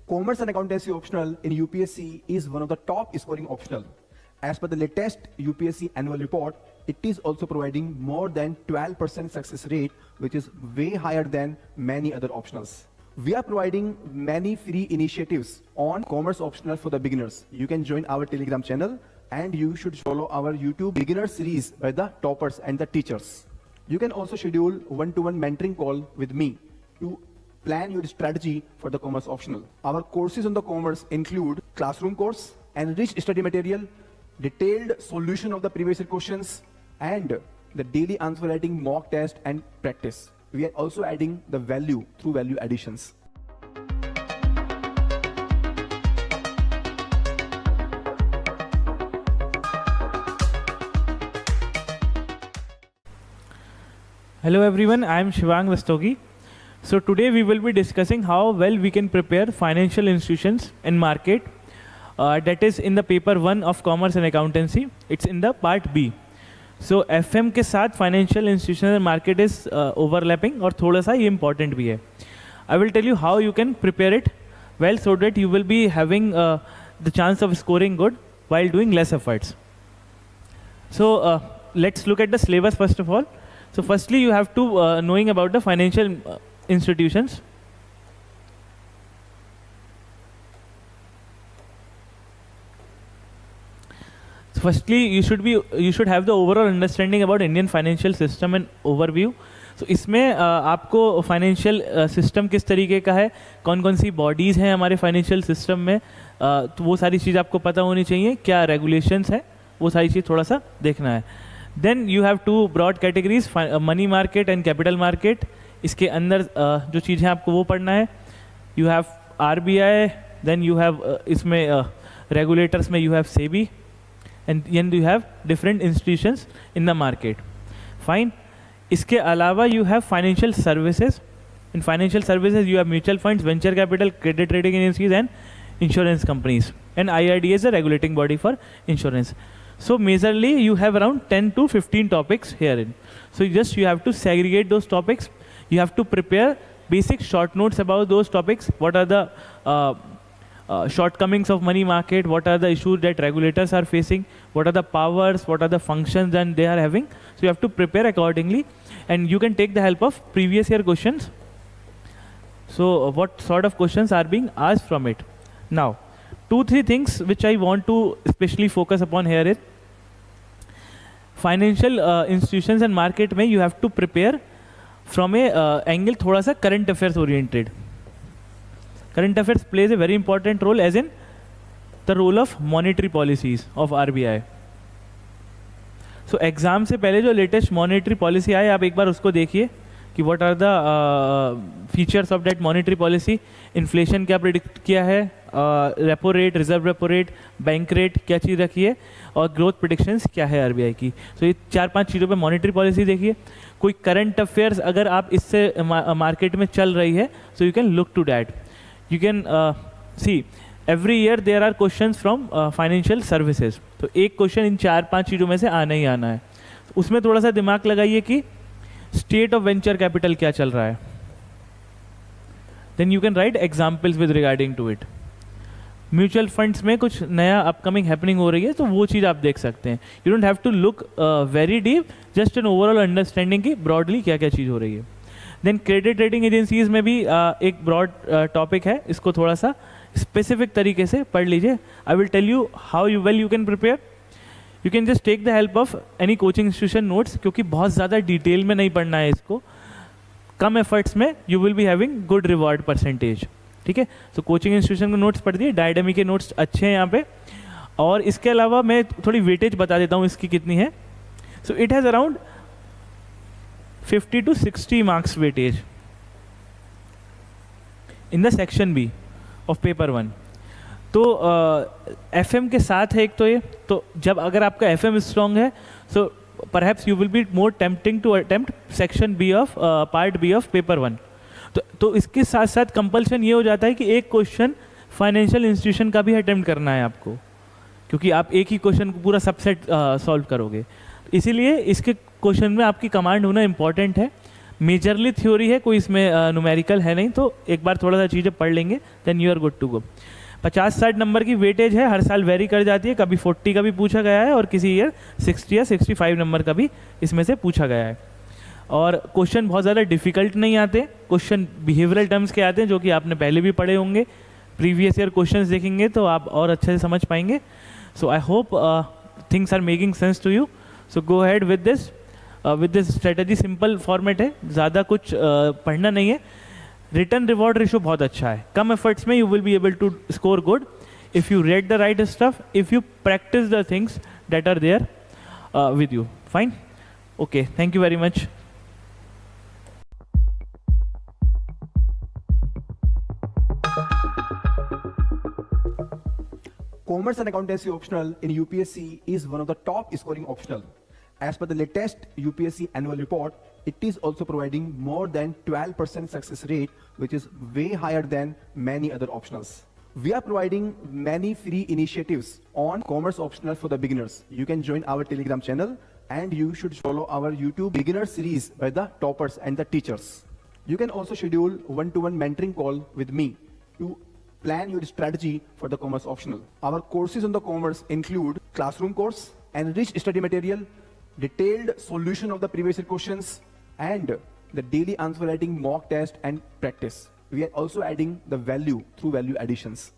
Commerce and accountancy optional in UPSC is one of the top scoring optional. As per the latest UPSC annual report, it is also providing more than 12% success rate, which is way higher than many other optionals. We are providing many free initiatives on commerce optional for the beginners. You can join our Telegram channel and you should follow our YouTube beginner series by the toppers and the teachers. You can also schedule one-to-one mentoring call with me to plan your strategy for the commerce optional. Our courses on the commerce include classroom course, enriched study material, detailed solution of the previous year questions, and the daily answer writing mock test and practice. We are also adding the value through value additions. Hello everyone, I am Shivang Rastogi. So today we will be discussing how well we can prepare financial institutions and market. That is in the paper 1 of commerce and accountancy. It's in the part B. So FM के साथ financial institutions and market is overlapping और थोड़ा सा ये important भी है. I will tell you how you can prepare it well so that you will be having the chance of scoring good while doing less efforts. So let's look at the syllabus first of all. So firstly you have to knowing about the financial institutions. So firstly you should have the overall understanding about Indian financial system and overview. So इसमें आपको financial system किस तरीके का है, कौन कौन सी bodies हैं हमारे फाइनेंशियल सिस्टम में, तो वो सारी चीज़ आपको पता होनी चाहिए, क्या रेगुलेशंस है वो सारी चीज़ थोड़ा सा देखना है. Then you have two broad categories, money market and capital market. इसके अंदर जो चीज़ें आपको वो पढ़ना है. You have RBI, then you have इसमें रेगुलेटर्स में you have SEBI and you have different institutions in the market. Fine. इसके अलावा you have financial services. In financial services you have mutual funds, venture capital, credit rating agencies and insurance companies, and IRDA is a regulating body for insurance. So majorly you have around 10 to 15 topics herein. So you have to segregate those topics. You have to prepare basic short notes about those topics. What are the shortcomings of money market? What are the issues that regulators are facing? What are the powers? What are the functions that they are having? So you have to prepare accordingly, and you can take the help of previous year questions. So what sort of questions are being asked from it? Now, 2-3 things which I want to especially focus upon here is financial institutions and market में you have to prepare from a angle थोड़ा सा current affairs oriented. Current affairs plays a very important role as in the role of monetary policies of RBI. So exam से पहले जो latest monetary policy आए आप एक बार उसको देखिए कि what are the features of that monetary policy. Inflation क्या predict किया है, repo rate, reserve repo rate, bank rate क्या चीज़ रखी है, और ग्रोथ प्रेडिक्शंस क्या है RBI की. सो ये 4-5 चीज़ों पे मॉनेटरी पॉलिसी देखिए. कोई करंट अफेयर्स अगर आप इससे मार्केट में चल रही है, so you can look to that. You can see every year there are questions from financial services. तो एक क्वेश्चन इन 4-5 चीज़ों में से आना ही आना है. उसमें थोड़ा सा दिमाग लगाइए कि स्टेट ऑफ वेंचर कैपिटल क्या चल रहा है. Then you can write examples with regarding to it. Mutual funds में कुछ नया अपकमिंग हैपनिंग हो रही है तो वो चीज़ आप देख सकते हैं. You don't have to look very deep, just an overall understanding की ब्रॉडली क्या क्या चीज़ हो रही है. देन क्रेडिट रेटिंग एजेंसीज में भी एक ब्रॉड टॉपिक है, इसको थोड़ा सा स्पेसिफिक तरीके से पढ़ लीजिए. I will tell you how you well you can prepare. You can just take the help of any coaching institution notes, क्योंकि बहुत ज़्यादा डिटेल में नहीं पढ़ना है इसको. कम एफर्ट्स में you will be having good reward percentage. ठीक है. सो कोचिंग इंस्टीट्यूशन के नोट्स पढ़ दिए, डायडमी के नोट्स अच्छे हैं यहाँ पे. और इसके अलावा मैं थोड़ी वेटेज बता देता हूँ इसकी कितनी है. So it has around 50 to 60 marks weightage in the section B of paper 1. तो FM के साथ है एक तो ये. तो जब अगर आपका FM स्ट्रॉन्ग है, so perhaps you will be more tempting to attempt section B of part B of paper 1. तो इसके साथ साथ कंपल्शन ये हो जाता है कि एक क्वेश्चन फाइनेंशियल इंस्टीट्यूशन का भी अटेम्प्ट करना है आपको, क्योंकि आप एक ही क्वेश्चन को पूरा सबसेट सॉल्व करोगे. इसीलिए इसके क्वेश्चन में आपकी कमांड होना इंपॉर्टेंट है. मेजरली थ्योरी है, कोई इसमें न्यूमेरिकल है नहीं, तो एक बार थोड़ा सा चीज़ें पढ़ लेंगे then you are good to go. 50-60 नंबर की वेटेज है, हर साल वेरी कर जाती है, कभी 40 का भी पूछा गया है और किसी ईयर 60 या 65 नंबर का भी इसमें से पूछा गया है। और क्वेश्चन बहुत ज़्यादा डिफिकल्ट नहीं आते, क्वेश्चन बिहेवियरल टर्म्स के आते हैं जो कि आपने पहले भी पढ़े होंगे, प्रीवियस ईयर क्वेश्चंस देखेंगे तो आप और अच्छे से समझ पाएंगे। So I hope things are making sense to you, so go ahead with this strategy. Simple format है, ज़्यादा कुछ पढ़ना नहीं है। रिटर्न रिवॉर्ड रेशो बहुत अच्छा है, कम एफर्ट्स में you will be able to score good if you read the right stuff, if you practice the things that are there with you. Fine, okay, thank you very much. Commerce and accountancy optional in UPSC is one of the top scoring optional. As per the latest UPSC annual report, it is also providing more than 12% success rate, which is way higher than many other optionals. We are providing many free initiatives on commerce optional for the beginners. You can join our Telegram channel and you should follow our YouTube beginner series by the toppers and the teachers. You can also schedule one-to-one mentoring call with me to plan your strategy for the commerce optional. Our courses on the commerce include classroom course, enriched study material, detailed solution of the previous year questions, and the daily answer writing mock test and practice. We are also adding the value through value additions.